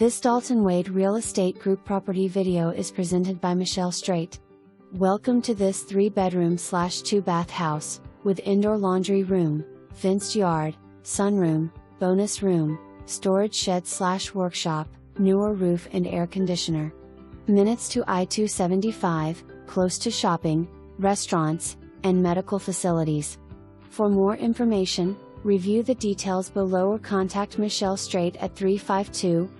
This Dalton Wade Real Estate Group property video is presented by Michelle Straite. Welcome to this 3-bedroom/2-bath house, with indoor laundry room, fenced yard, sunroom, bonus room, storage shed/workshop, newer roof and air conditioner. Minutes to I-275, close to shopping, restaurants, and medical facilities. For more information, review the details below or contact Michelle Straite at 352-584-3940.